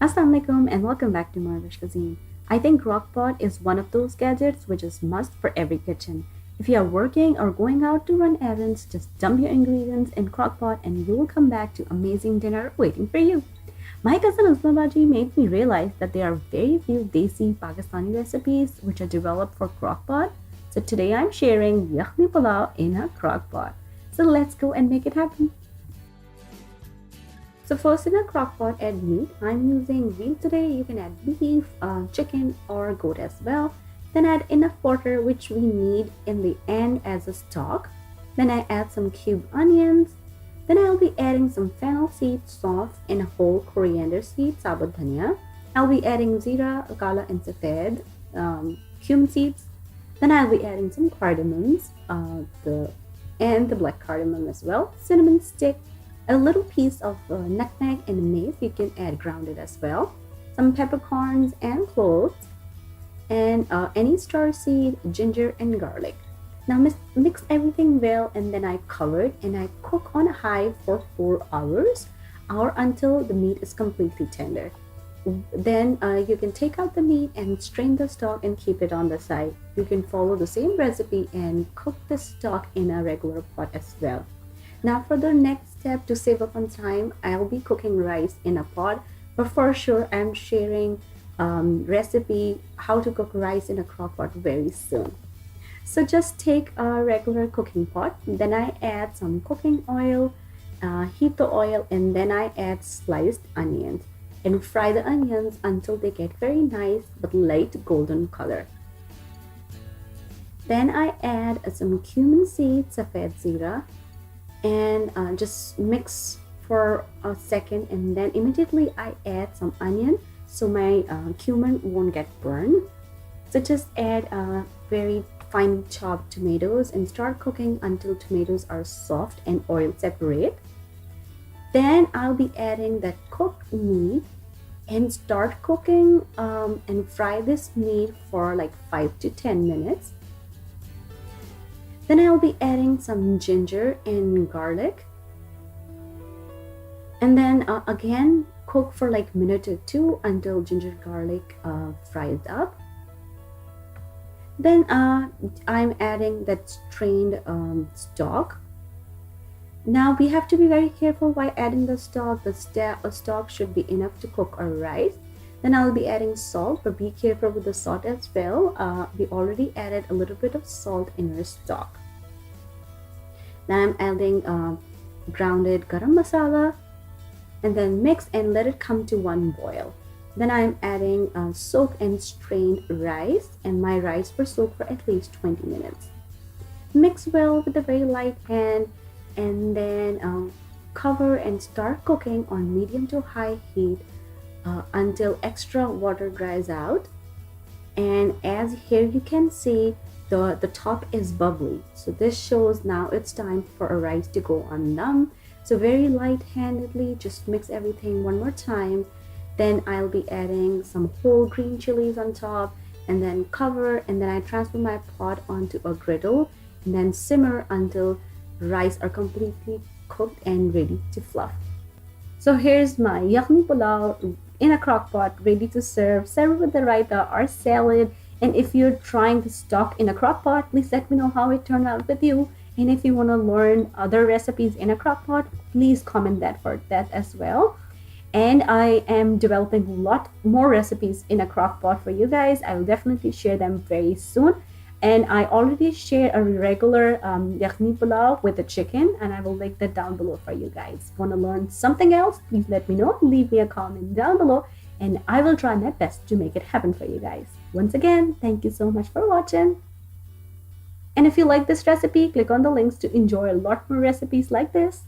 Assalamualaikum and welcome back to morEwish Cuisine. I think Crock-Pot is one of those gadgets which is must for every kitchen. If you are working or going out to run errands, just dump your ingredients in Crock-Pot and you will come back to amazing dinner waiting for you. My cousin Usmabaji made me realize that there are very few desi Pakistani recipes which are developed for Crock-Pot. So today I'm sharing Yakhni Pulao in a Crock-Pot. So let's go and make it happen. So first in a crock pot, add meat. I'm using veal today. You can add beef, chicken or goat as well. Then add enough water which we need in the end as a stock. Then I add some cubed onions. Then I'll be adding some fennel seeds, soft and whole coriander seeds, sabut dhania. I'll be adding zira, kala and safed, cumin seeds. Then I'll be adding some cardamoms, the black cardamom as well, cinnamon stick, a little piece of nutmeg and mace. You can add grounded as well, some peppercorns and cloves, and any star seed, ginger and garlic. Now mix everything well, and then I cover it and I cook on high for 4 hours or until the meat is completely tender. Then you can take out the meat and strain the stock and keep it on the side. You can follow the same recipe and cook the stock in a regular pot as well. Now for the next step, to save up on time, I'll be cooking rice in a pot, but for sure I'm sharing recipe how to cook rice in a crock pot very soon. So just take a regular cooking pot, then I add some cooking oil, heat the oil, and then I add sliced onions and fry the onions until they get very nice but light golden color. Then I add some cumin seeds, safed zira, and just mix for a second, and then immediately I add some onion so my cumin won't get burned. So just add very fine chopped tomatoes and start cooking until tomatoes are soft and oil separate. Then I'll be adding that cooked meat and start cooking and fry this meat for like 5 to 10 minutes. Then I'll be adding some ginger and garlic, and then again cook for like minute or two until ginger garlic fries up. Then I'm adding that strained stock. Now we have to be very careful while adding the stock. The stock should be enough to cook our rice. Then I'll be adding salt, but be careful with the salt as well. We already added a little bit of salt in our stock. Then I'm adding grounded garam masala, and then mix and let it come to one boil. Then I'm adding soaked and strained rice, and my rice will soak for at least 20 minutes. Mix well with a very light hand, and then cover and start cooking on medium to high heat until extra water dries out. And as here you can see, the top is bubbly, so this shows now it's time for a rice to go on dum. So very light-handedly just mix everything one more time. Then I'll be adding some whole green chilies on top, and then cover, and then I transfer my pot onto a griddle and then simmer until rice are completely cooked and ready to fluff. So here's my Yakhni Pulao in a crock pot, ready to serve. Serve with the raita or salad. And if you're trying the stock in a crock pot, please let me know how it turned out with you. And if you want to learn other recipes in a crock pot, please comment that for that as well. And I am developing a lot more recipes in a crock pot for you guys. I will definitely share them very soon. And I already shared a regular yakhni pulao with the chicken, and I will link that down below for you guys. Want to learn something else? Please let me know. Leave me a comment down below, and I will try my best to make it happen for you guys. Once again, thank you so much for watching. And if you like this recipe, click on the links to enjoy a lot more recipes like this.